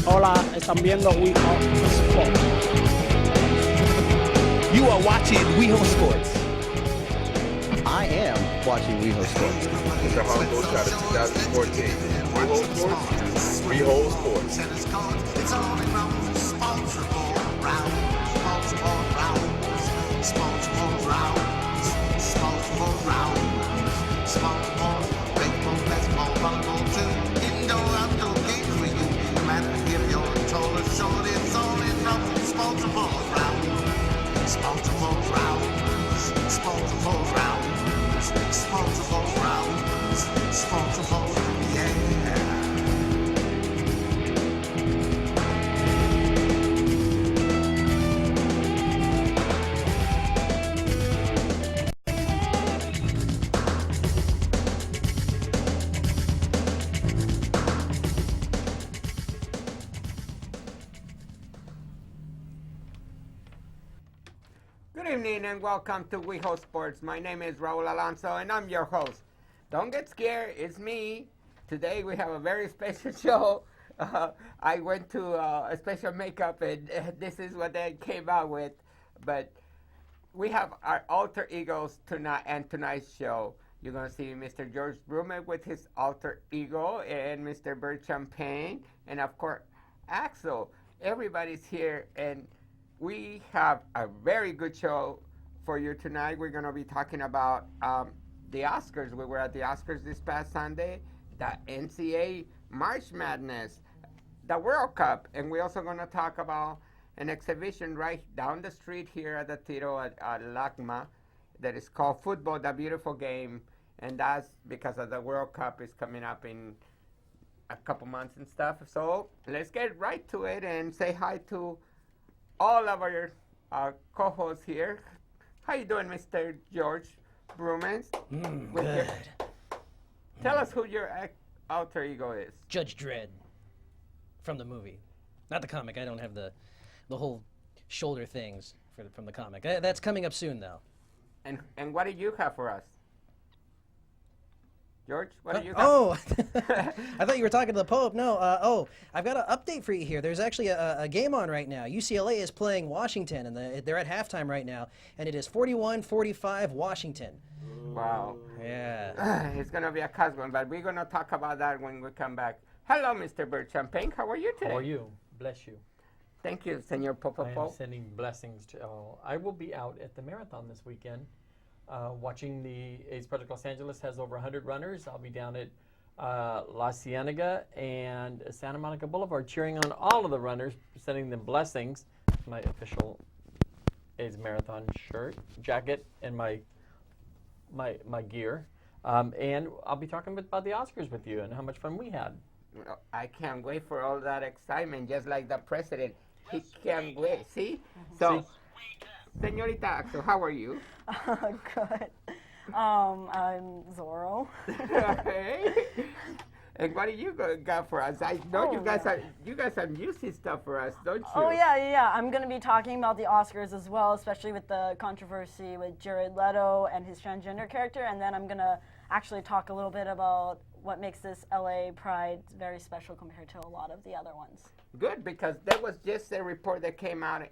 Hola, están viendo WeHo Sports. You are watching WeHo Sports. I am watching WeHo Sports. Mr. Hongo Shot of 2014. WeHo Sports. WeHo Sports. Good evening and welcome to WeHo Sports. My name is Raul Alonso and I'm your host. Don't get scared, it's me. Today we have a very special show. I went to a special makeup and this is what they came out with. But we have our alter egos tonight and tonight's show. You're going to see Mr. George Broomis with his alter ego and Mr. Bert Champagne and of course Axel. Everybody's here and we have a very good show for you tonight. We're going to be talking about the Oscars. We were at the Oscars this past Sunday, the NCAA March Madness, the World Cup, and we're also going to talk about an exhibition right down the street here at the Tiro at LACMA that is called Football, the Beautiful Game, and that's because of the World Cup is coming up in a couple months and stuff. So let's get right to it and say hi to all of our co-hosts here. How you doing, Mr. George Broomis? Good. Tell us who your alter ego is. Judge Dredd from the movie. Not the comic. I don't have the whole shoulder things from the comic. That's coming up soon, though. And what do you have for us? George, what do you have? Oh, I thought you were talking to the Pope. No, I've got an update for you here. There's actually a game on right now. UCLA is playing Washington, and they're at halftime right now, and it is 41-45 Washington. Wow. Yeah. It's going to be a close one, but we're going to talk about that when we come back. Hello, Mr. Bert Champagne. How are you today? How are you? Bless you. Thank you, Senor Popo. I am sending blessings to all. I will be out at the marathon this weekend. Watching the AIDS Project Los Angeles has over 100 runners. I'll be down at La Cienega and Santa Monica Boulevard cheering on all of the runners, sending them blessings. My official AIDS Marathon shirt, jacket, and my gear. And I'll be talking about the Oscars with you and how much fun we had. I can't wait for all that excitement, just like the president. He can't wait. See? So, Señorita Axel, how are you? Good. I'm Zorro. Okay. And what do you got for us? I know you guys have juicy stuff for us, don't you? Oh yeah. I'm going to be talking about the Oscars as well, especially with the controversy with Jared Leto and his transgender character, and then I'm going to actually talk a little bit about what makes this LA Pride very special compared to a lot of the other ones. Good, because there was just a report that came out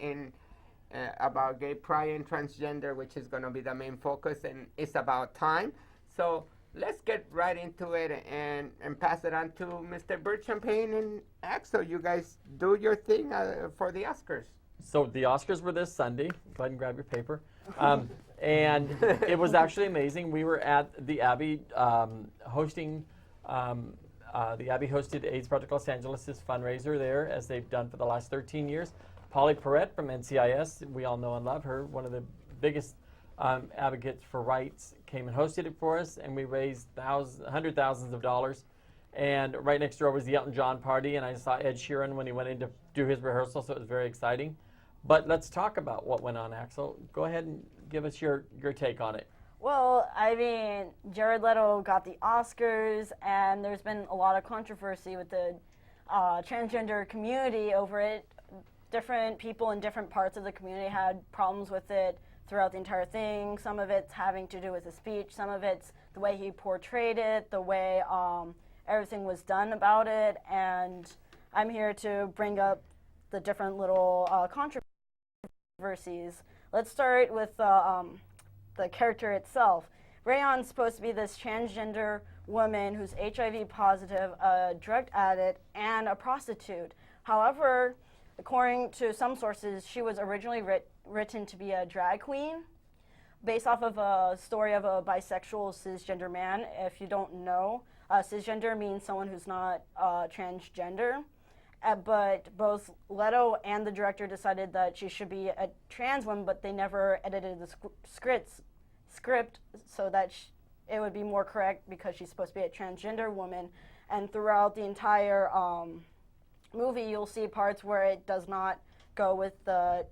about gay pride and transgender, which is going to be the main focus, and it's about time. So let's get right into it and pass it on to Mr. Bert Champagne and Axel. You guys do your thing for the Oscars. So the Oscars were this Sunday. Go ahead and grab your paper. And it was actually amazing. We were at the Abbey hosting. The Abbey hosted AIDS Project Los Angeles' fundraiser there, as they've done for the last 13 years. Polly Perrette from NCIS, we all know and love her, one of the biggest advocates for rights, came and hosted it for us, and we raised hundred thousands of dollars. And right next door was the Elton John party, and I saw Ed Sheeran when he went in to do his rehearsal, so it was very exciting. But let's talk about what went on, Axel. Go ahead and give us your take on it. Well, I mean, Jared Leto got the Oscars, and there's been a lot of controversy with the transgender community over it. Different people in different parts of the community had problems with it throughout the entire thing. Some of it's having to do with the speech. Some of it's the way he portrayed it, the way everything was done about it, and I'm here to bring up the different little controversies. Let's start with the character itself. Rayon's supposed to be this transgender woman who's HIV positive, a drug addict, and a prostitute. However, according to some sources, she was originally written to be a drag queen, based off of a story of a bisexual cisgender man. If you don't know, cisgender means someone who's not transgender. But both Leto and the director decided that she should be a trans woman, but they never edited the script so that it would be more correct because she's supposed to be a transgender woman. And throughout the entire movie, you'll see parts where it does not go with the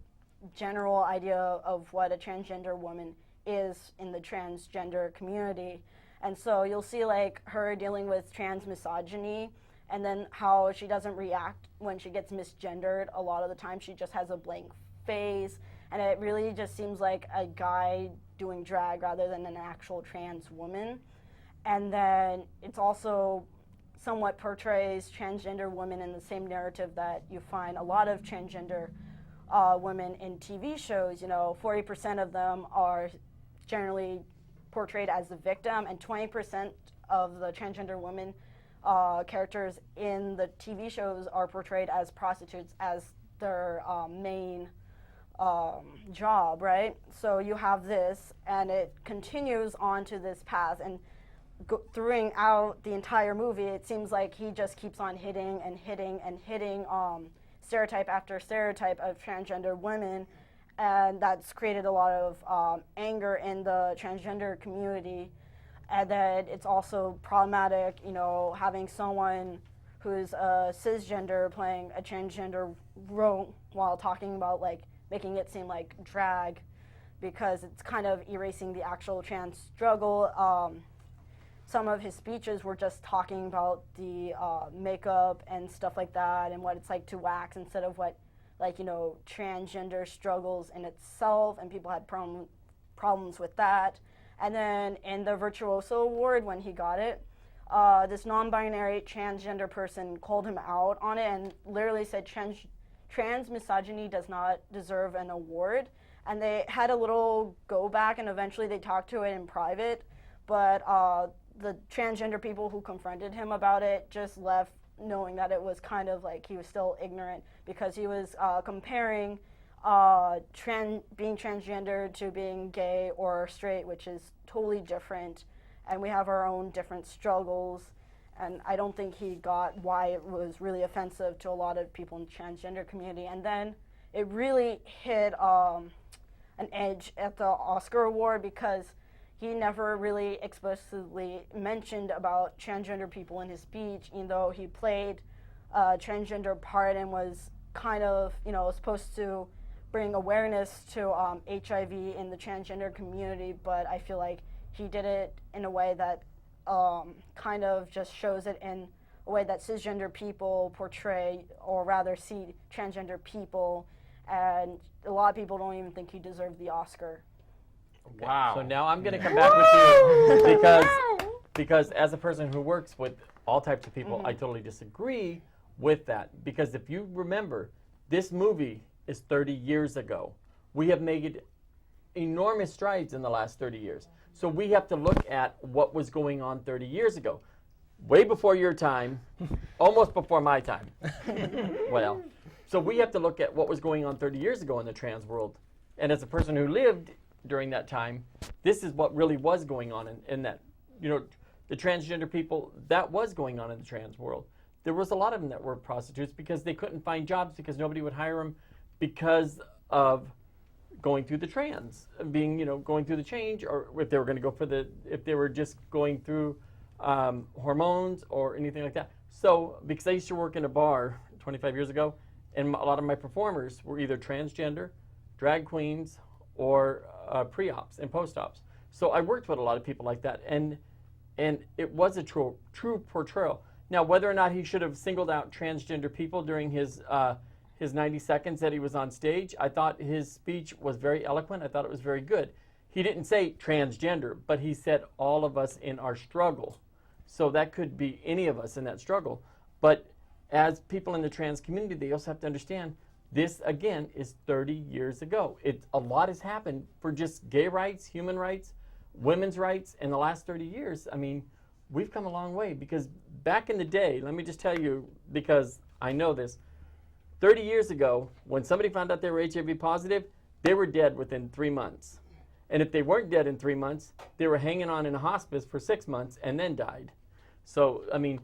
general idea of what a transgender woman is in the transgender community. And so you'll see like her dealing with trans misogyny, and then how she doesn't react when she gets misgendered. A lot of the time she just has a blank face, and it really just seems like a guy doing drag rather than an actual trans woman. And then it's also somewhat portrays transgender women in the same narrative that you find a lot of transgender women in TV shows. 40% of them are generally portrayed as the victim, and 20% of the transgender women characters in the TV shows are portrayed as prostitutes as their main job, right? So you have this, and it continues on to this path, and throughout the entire movie, it seems like he just keeps on hitting and hitting and hitting stereotype after stereotype of transgender women, and that's created a lot of anger in the transgender community. And then it's also problematic, having someone who's a cisgender playing a transgender role while talking about making it seem like drag, because it's kind of erasing the actual trans struggle. Some of his speeches were just talking about the makeup and stuff like that, and what it's like to wax instead of what, transgender struggles in itself, and people had problems with that. And then in the Virtuoso Award, when he got it, this non-binary transgender person called him out on it and literally said trans misogyny does not deserve an award. And they had a little go back, and eventually they talked to it in private, but the transgender people who confronted him about it just left knowing that it was kind of like he was still ignorant, because he was comparing being transgender to being gay or straight, which is totally different, and we have our own different struggles, and I don't think he got why it was really offensive to a lot of people in the transgender community. And then it really hit an edge at the Oscar award, because he never really explicitly mentioned about transgender people in his speech, even though he played a transgender part and was kind of, supposed to bring awareness to HIV in the transgender community. But I feel like he did it in a way that kind of just shows it in a way that cisgender people portray, or rather see transgender people, and a lot of people don't even think he deserved the Oscar. Okay. Wow. So now I'm going to come back with you because as a person who works with all types of people, I totally disagree with that. Because if you remember, this movie is 30 years ago. We have made enormous strides in the last 30 years. So we have to look at what was going on 30 years ago. Way before your time, almost before my time. Well, so we have to look at what was going on 30 years ago in the trans world. And as a person who lived during that time, this is what really was going on in that, the transgender people, that was going on in the trans world. There was a lot of them that were prostitutes because they couldn't find jobs, because nobody would hire them because of going through the trans, going through the change, or if they were going to go if they were just going through hormones or anything like that. So, because I used to work in a bar 25 years ago, and a lot of my performers were either transgender, drag queens, or pre-ops and post-ops. So I worked with a lot of people like that, and it was a true portrayal. Now, whether or not he should have singled out transgender people during his 90 seconds that he was on stage, I thought his speech was very eloquent. I thought it was very good. he didn't say transgender, but he said all of us in our struggle. So that could be any of us in that struggle. But as people in the trans community, they also have to understand this, again, is 30 years ago. A lot has happened for just gay rights, human rights, women's rights in the last 30 years. I mean, we've come a long way, because back in the day, let me just tell you, because I know this, 30 years ago, when somebody found out they were HIV positive, they were dead within 3 months. And if they weren't dead in 3 months, they were hanging on in a hospice for 6 months and then died. So, I mean,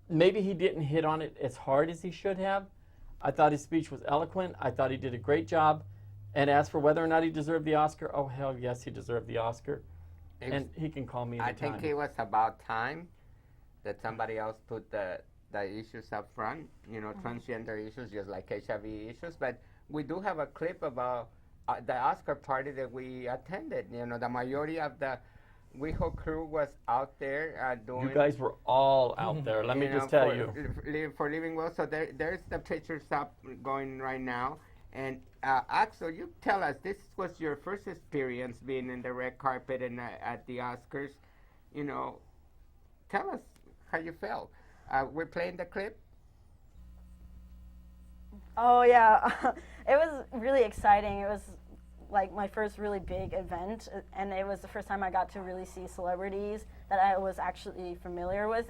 maybe he didn't hit on it as hard as he should have. I thought his speech was eloquent. I thought he did a great job. And as for whether or not he deserved the Oscar, oh, hell yes, he deserved the Oscar. And he can call me anytime. I think it was about time that somebody else put the issues up front, transgender issues, just like HIV issues. But we do have a clip about the Oscar party that we attended. The majority of the WeHo crew was out there doing. You guys were all out there. Let me just tell you. For Living Well. So there's the pictures up going right now. And Axel, you tell us, this was your first experience being in the red carpet and at the Oscars. Tell us how you felt. We're playing the clip. Oh yeah, it was really exciting. It was like my first really big event, and it was the first time I got to really see celebrities that I was actually familiar with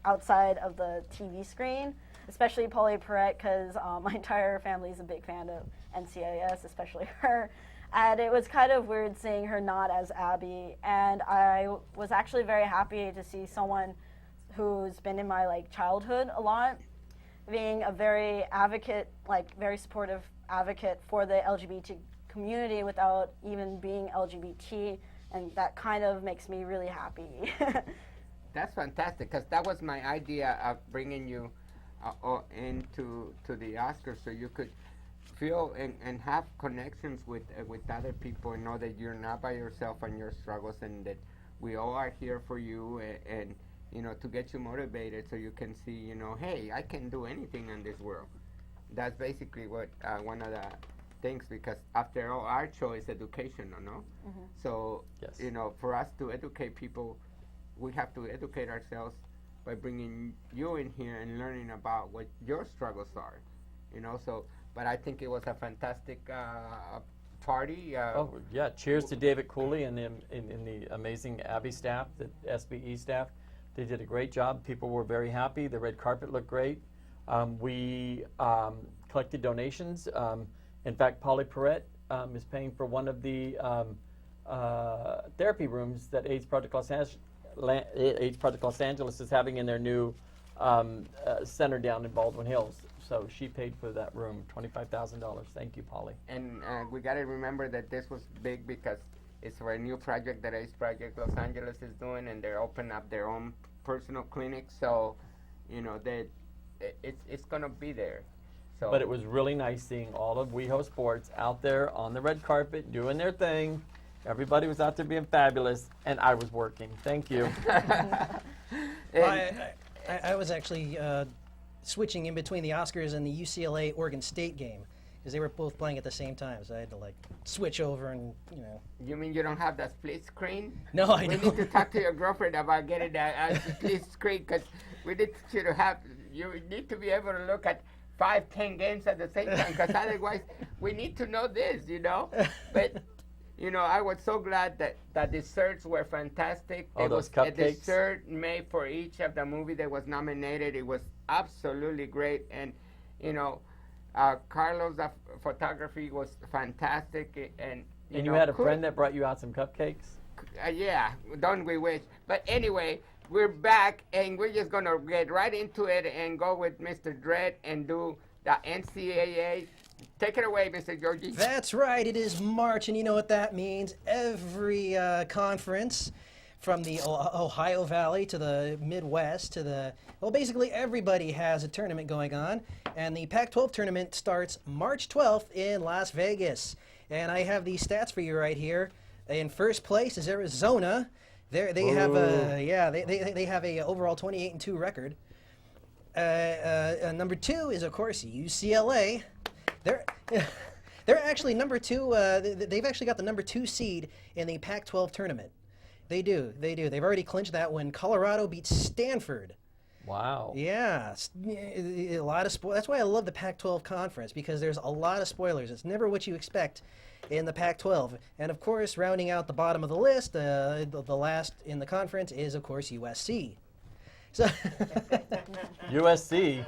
outside of the TV screen, especially Polly Perrette, because my entire family is a big fan of NCIS, especially her. And it was kind of weird seeing her not as Abby, and I was actually very happy to see someone who's been in my childhood a lot, being a very very supportive advocate for the LGBT community without even being LGBT, and that kind of makes me really happy. That's fantastic, because that was my idea of bringing you into the Oscars, so you could feel and have connections with other people, and know that you're not by yourself on your struggles, and that we all are here for you, and to get you motivated, so you can see, hey, I can do anything in this world. That's basically what one of the things, because after all, our choice educational, no? Mm-hmm. So, yes. For us to educate people, we have to educate ourselves by bringing you in here and learning about what your struggles are, so, but I think it was a fantastic party. Oh, yeah, cheers to David Cooley and the amazing Abby staff, the SBE staff. They did a great job. People were very happy. The red carpet looked great. We collected donations. In fact, Polly Perrette is paying for one of the therapy rooms that AIDS Project Los Angeles is having in their new center down in Baldwin Hills. So she paid for that room, $25,000. Thank you, Polly. And we got to remember that this was big because it's for a new project that AIDS Project Los Angeles is doing, and they're opening up their own personal clinic. So, that it's going to be there. So. But it was really nice seeing all of WeHo Sports out there on the red carpet doing their thing. Everybody was out there being fabulous, and I was working. Thank you. I was actually switching in between the Oscars and the UCLA-Oregon State game, because they were both playing at the same time, so I had to switch over and, You mean you don't have that split screen? No, I don't. We need to talk to your girlfriend about getting a split screen, because we need you to have, you need to be able to look at 5-10 games at the same time, because otherwise we need to know this, But, I was so glad that the desserts were fantastic. Oh, those cupcakes. A dessert made for each of the movie that was nominated. It was absolutely great. And, Carlos' photography was fantastic. And you had a friend that brought you out some cupcakes? Yeah, don't we wish. But anyway, we're back, and we're just going to get right into it and go with Mr. Dredd and do the NCAA. Take it away, Mr. Georgie. That's right. It is March, and you know what that means. Every conference, from the Ohio Valley to the Midwest to basically everybody has a tournament going on. And the Pac-12 tournament starts March 12th in Las Vegas. And I have these stats for you right here. In first place is Arizona. They have a overall 28-2 record. Number 2 is, of course, UCLA. They're actually number 2. They've actually got the number 2 seed in the Pac-12 tournament. They do. They've already clinched that when Colorado beat Stanford. Wow. Yeah, a lot of That's why I love the Pac-12 conference, because there's a lot of spoilers. It's never what you expect in the Pac-12. And of course, rounding out the bottom of the list, the last in the conference is of course USC. So USC.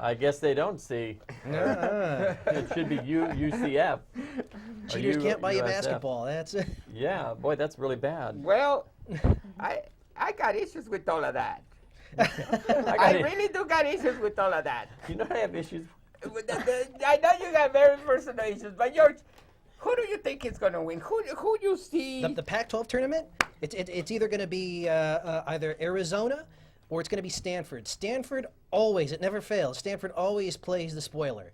I guess they don't see. It should be UCF. Cheaters can't buy you USF. basketball. That's Yeah, boy, that's really bad. Well, I got issues with all of that. I really do got issues with all of that. You know I have issues. I know you got very personal issues, but George, who do you think is going to win? Who you see? the Pac-12 tournament. It's either going to be either Arizona or it's going to be Stanford. Stanford always, it never fails. Stanford always plays the spoiler.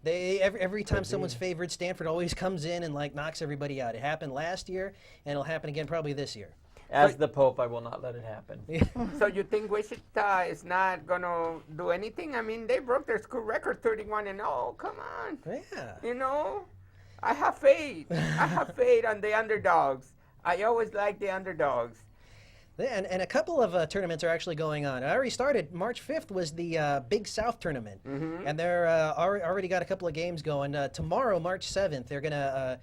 Every time someone's favored, Stanford always comes in and like knocks everybody out. It happened last year, and it'll happen again probably this year. As the Pope, I will not let it happen. So you think Wichita is not going to do anything? I mean, they broke their school record 31-0. Come on. Yeah. You know, I have faith. I have faith on the underdogs. I always like the underdogs. And a couple of tournaments are actually going on. I already started. March 5th was the Big South tournament, and they're already got a couple of games going. Tomorrow, March 7th, they're gonna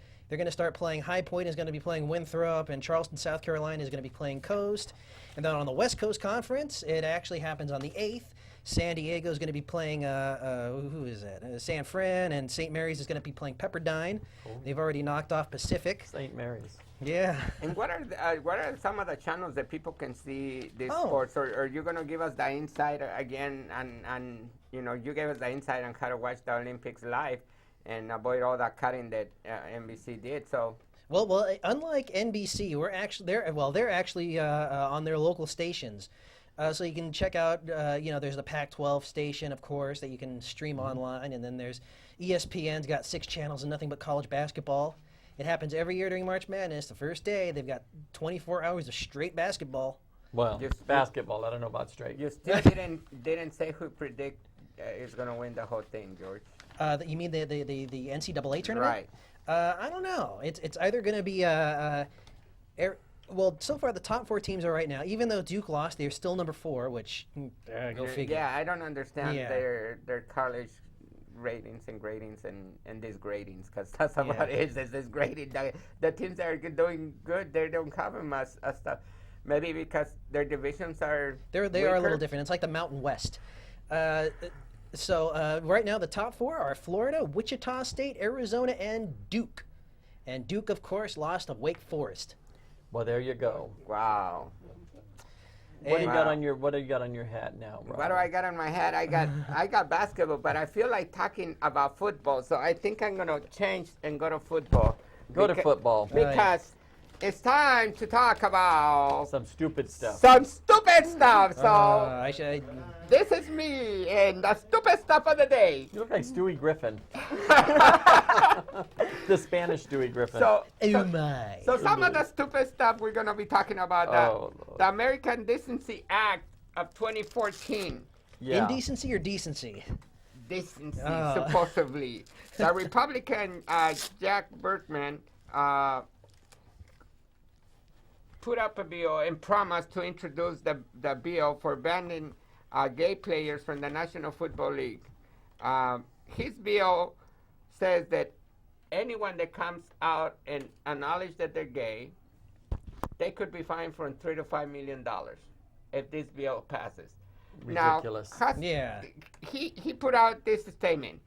start playing. High Point is going to be playing Winthrop, and Charleston, South Carolina is going to be playing Coast. And then on the West Coast Conference, it actually happens on the 8th. San Diego is going to be playing, who is that? San Fran, and St. Mary's is going to be playing Pepperdine. Cool. They've already knocked off Pacific. St. Mary's. Yeah. And what are some of the channels that people can see this sports? Or are you going to give us the insight again? And you know, you gave us the insight on how to watch the Olympics live and avoid all that cutting that NBC did. So. Well, unlike NBC, they're actually on their local stations. So you can check out, there's the Pac-12 station, of course, that you can stream online, and then there's ESPN's got 6 channels and nothing but college basketball. It happens every year during March Madness. The first day, they've got 24 hours of straight basketball. Well, basketball, I don't know about straight. You still didn't say who predict is going to win the whole thing, George. You mean the NCAA tournament? Right. I don't know. It's either going to be well, so far the top 4 teams are right now. Even though Duke lost, they're still number 4, which go figure. Yeah, I don't understand their college ratings and gradings and these gradings, because that's what it is. It's this grading. The teams that are doing good, they don't have them as stuff. Maybe because their divisions are they are a little different. It's like the Mountain West. So right now the top 4 are Florida, Wichita State, Arizona, and Duke. And Duke, of course, lost to Wake Forest. Well, there you go. Wow. What do you got on your hat now, Rob? What do I got on my hat? I got basketball, but I feel like talking about football, so I think I'm gonna change and go to football. Go to football. Because it's time to talk about some stupid stuff. So this is me and the stupid stuff of the day. You look like Stewie Griffin. The Spanish Stewie Griffin. So some of the stupid stuff we're going to be talking about. The American Decency Act of 2014. Yeah. Indecency or decency? Decency, supposedly. The Republican Jack Bertman put up a bill and promised to introduce the bill for banning gay players from the National Football League. His bill says that anyone that comes out and acknowledges that they're gay, they could be fined from $3 to $5 million if this bill passes. Ridiculous. Now, he put out this statement.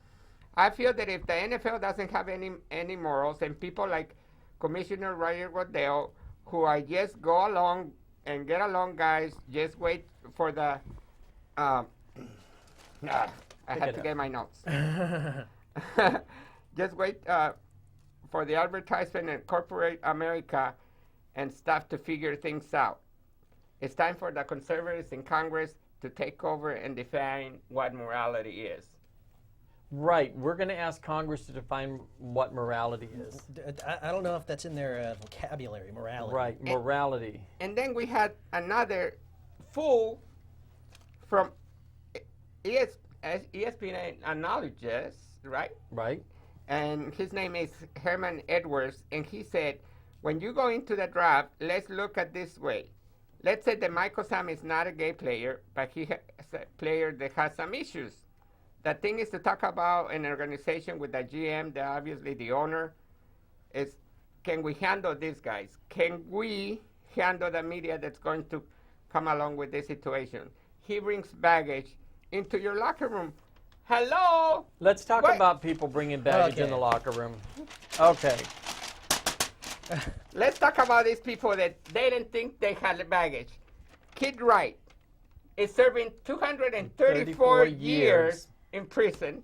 I feel that if the NFL doesn't have any morals, and people like Commissioner Roger Goodell, who are just go along and get along, guys, just wait for the I had to get my notes. Just wait for the advertisement and corporate America and stuff to figure things out. It's time for the conservatives in Congress to take over and define what morality is. Right. We're going to ask Congress to define what morality is. I don't know if that's in their vocabulary, morality. Right, morality. And then we had another fool from ESPN acknowledges, right? Right. and his name is Herman Edwards, and he said, when you go into the draft, let's look at this way. Let's say that Michael Sam is not a gay player, but he is a player that has some issues. The thing is to talk about an organization with the GM, obviously the owner, is can we handle these guys? Can we handle the media that's going to come along with this situation? He brings baggage into your locker room. Hello? Let's talk What? about people bringing baggage in Okay. the locker room. Okay. Let's talk about these people that they didn't think they had the baggage. Kid Wright is serving 234 years in prison.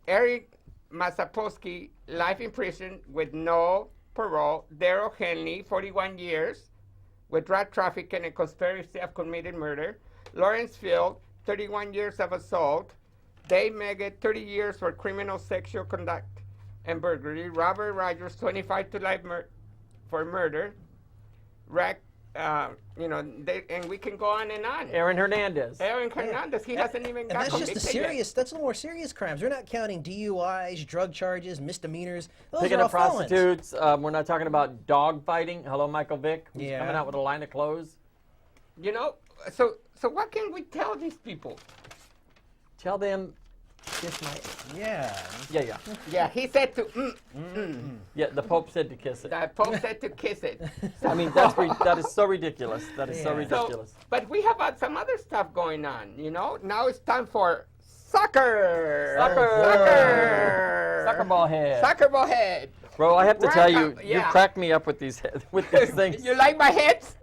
Eric Masapowski, life in prison with no parole. Daryl Henley, 41 years with drug trafficking and conspiracy of committed murder. Lawrence Field, 31 years of assault. Dave Meggett, 30 years for criminal sexual conduct and burglary. Robert Rogers, 25 to life for murder. And we can go on and on. Aaron Hernandez. Aaron Hernandez, he hasn't even And got that's just convicted the serious. That's the more serious crimes. We're not counting DUIs, drug charges, misdemeanors. Those Picking are all up felons. prostitutes. We're not talking about dog fighting. Hello, Michael Vick. Who's Yeah. coming out with a line of clothes. You know, so what can we tell these people? Tell them, kiss my. Yeah. Yeah. Yeah, he said to, Yeah, the Pope said to kiss it. the Pope said to kiss it. I mean, that is so ridiculous. That is so Yeah. ridiculous. But we have some other stuff going on, you know? Now it's time for soccer. Soccer ball head. Soccer ball head. Bro, I have to tell you, you Yeah. crack me up with these things. You like my heads?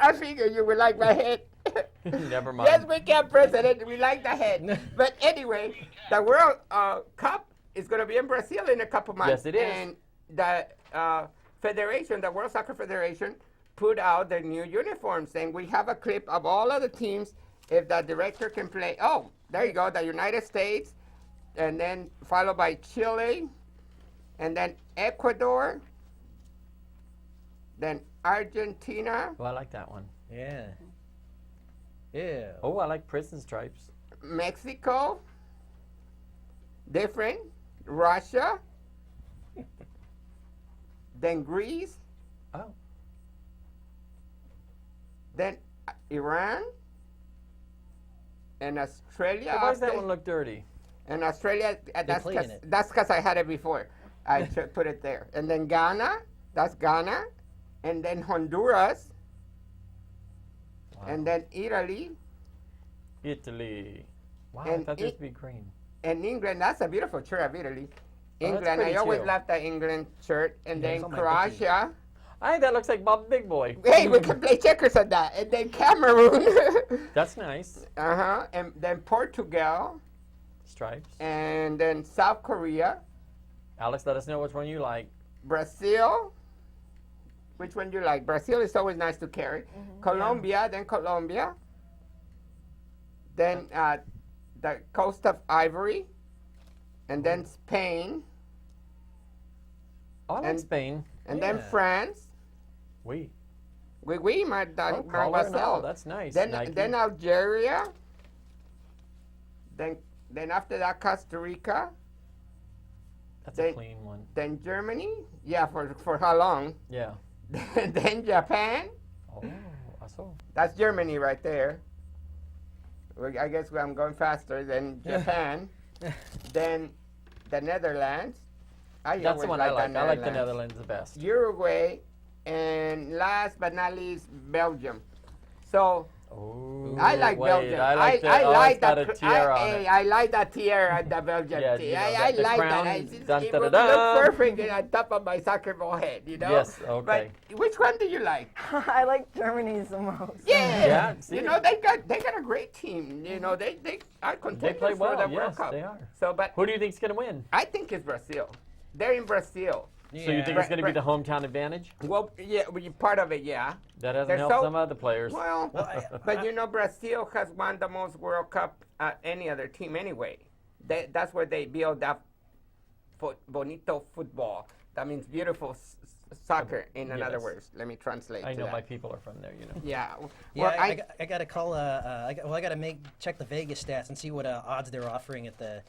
I figure you would like my head. Never mind. Yes, we can, President. We like the head. But anyway, the World Cup is going to be in Brazil in a couple months. Yes, it is. And the Federation, the World Soccer Federation, put out their new uniforms. And we have a clip of all of the teams. If the director can play. Oh, there you go. The United States. And then followed by Chile. And then Ecuador. Then Argentina. Oh, I like that one. Yeah. Yeah. Oh, I like prison stripes. Mexico, different, Russia, then Greece, Oh. then Iran, and Australia. So why does that after- one look dirty? And Australia, that's play in it. because I had it before. I should put it there. And then Ghana, that's Ghana, and then Honduras, Wow. and then Italy, Italy. Wow, I and thought this would be green. and England. That's a beautiful shirt of Italy. Oh, that's England, pretty I always too. loved the England shirt. And Yeah, then it's on my Croatia. I think that looks like Bob Big Boy. Hey, we can play checkers on that. And then Cameroon. That's nice. Uh-huh. And then Portugal. Stripes. And then South Korea. Alex, let us know which one you like. Brazil. Which one do you like? Brazil is always nice to carry. Colombia, then Colombia. Then the coast of Ivory. And then Spain. Oh, I like And- Spain. And then Yeah. France. We. Oui, Oh, collar and all. Marcel. That's nice. Then, Nike. then Algeria. Then after that, Costa Rica. That's a then- clean one. Then Germany. Yeah, for how long? Yeah. Then Japan. Oh, I saw. That's Germany right there. I guess I'm going faster than Japan. Then the Netherlands. That's always the one I like. I like the Netherlands. Netherlands the best. Uruguay. And last but not least, Belgium. So Oh, I like wait, Belgium. I like the, I oh, like it's got that. a tiara on it. I like that tiara on the Belgium Yeah, team. you know, I the like crown, that. It dun, would dun, look dun, dun. perfect on top of my soccer ball head, you know? Yes, okay. But which one do you like? I like Germany's the most. Yeah. Yeah, see. You know, they got a great team. You know, they are They contenders play well. for the World Yes, Cup. they are. So, but Who do you think's gonna win? I think it's Brazil. They're in Brazil. So you think it's gonna be the hometown advantage? Well, yeah, part of it, yeah. That doesn't They're help so- some other players. Well, but you know, Brazil has won the most World Cup any other team anyway. That's where they build up bonito football. That means beautiful soccer, in other Yes. words. Let me translate I to know that. my people are from there. You know. Yeah. Yeah, Well, I got to call. I got to check the Vegas stats and see what odds they're offering at the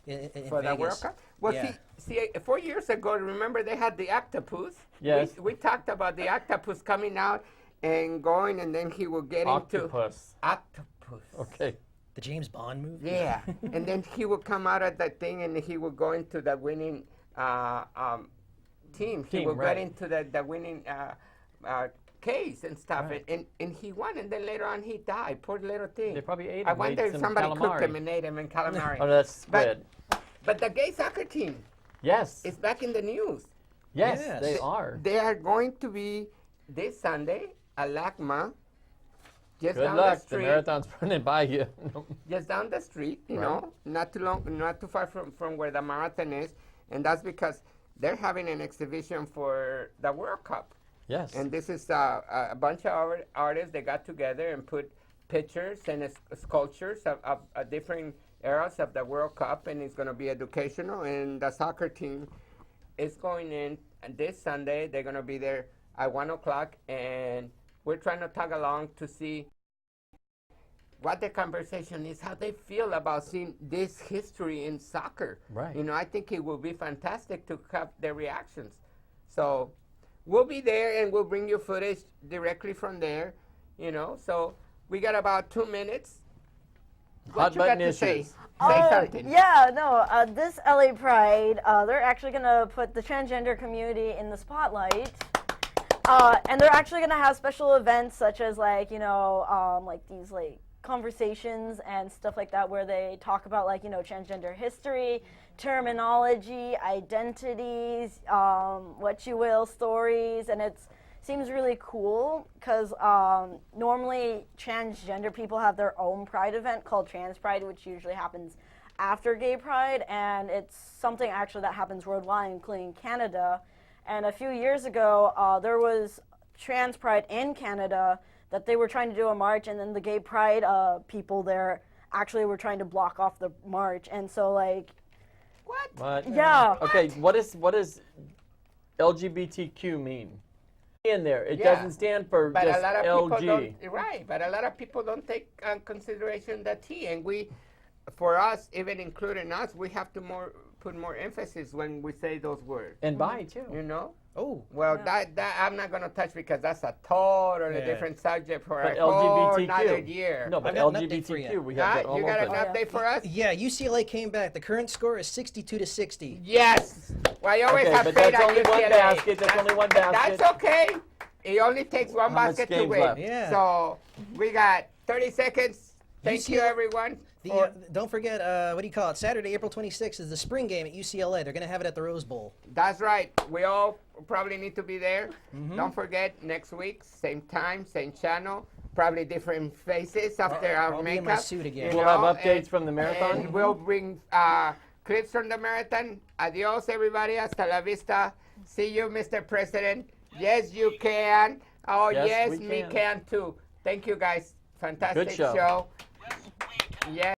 For the Vegas. World Cup? Well, Yeah. see, 4 years ago, remember they had the octopus? Yes. We talked about the octopus coming out and going, and then he will get Octopus. into octopus. Okay. The James Bond movie. Yeah, and then he will come out of that thing, and he will go into the winning team. He will right. get into the winning case and stuff, Right. and he won, and then later on he died. Poor little thing. They probably ate him. I wonder ate if some somebody cooked calamari. him and ate him in calamari. Oh, no, that's squid. But the gay soccer team Yes. is back in the news. Yes, Yes. they are. They are going to be this Sunday at LACMA, just Good down luck. the The street. marathon's running by you. Just down the street, you Right. know, not too far from where the marathon is, and that's because they're having an exhibition for the World Cup. Yes. And this is a bunch of artists that got together and put pictures and sculptures of different eras of the World Cup, and it's going to be educational. And the soccer team is going in this Sunday. They're going to be there at 1 o'clock, and we're trying to tag along to see what the conversation is, how they feel about seeing this history in soccer. Right. You know, I think it will be fantastic to have their reactions. So we'll be there, and we'll bring you footage directly from there, you know. So we got about 2 minutes. What Hot you got button to say? issues. Say something. Yeah, no, this LA Pride, they're actually going to put the transgender community in the spotlight. And they're actually going to have special events such as, like, you know, like these, like, conversations and stuff like that where they talk about, like, you know, transgender history, terminology, identities, what you will, stories, and it seems really cool because normally transgender people have their own pride event called Trans Pride, which usually happens after Gay Pride, and it's something actually that happens worldwide, including Canada. And a few years ago, there was Trans Pride in Canada that they were trying to do a march, and then the Gay Pride people there actually were trying to block off the march. And so, like, What? yeah. Okay, what does LGBTQ mean? In there, it Yeah. doesn't stand for But just a lot of LG. people don't, right, but a lot of people don't take consideration the T, and we, for us, even including us, we have to put more emphasis when we say those words. And bi too. You know? Oh. Well, that I'm not going to touch because that's a totally Yeah. different subject for But a whole LGBTQ. another year. No, but I've got an update for LGBTQ, you. we have that all You got an over. update for us? Yeah, UCLA came back. The current score is 62-60. Yes. Well, I always Okay, have but faith that's on only one UCLA. basket. That's only one basket. That's okay. It only takes one How much basket to games win. left? Yeah. So we got 30 seconds. Thank you, UCLA everyone. Don't forget, what do you call it? Saturday, April 26th is the spring game at UCLA. They're going to have it at the Rose Bowl. That's right. We all probably need to be there. Mm-hmm. Don't forget, next week, same time, same channel, probably different faces after our I'll be makeup. in my suit again. you We'll have know, updates from the marathon. And we'll bring clips from the marathon. Adios, everybody. Hasta la vista. See you, Mr. President. Yes, you can. Oh, Yes, yes, we me can. can too. Thank you, guys. Fantastic show. Yes.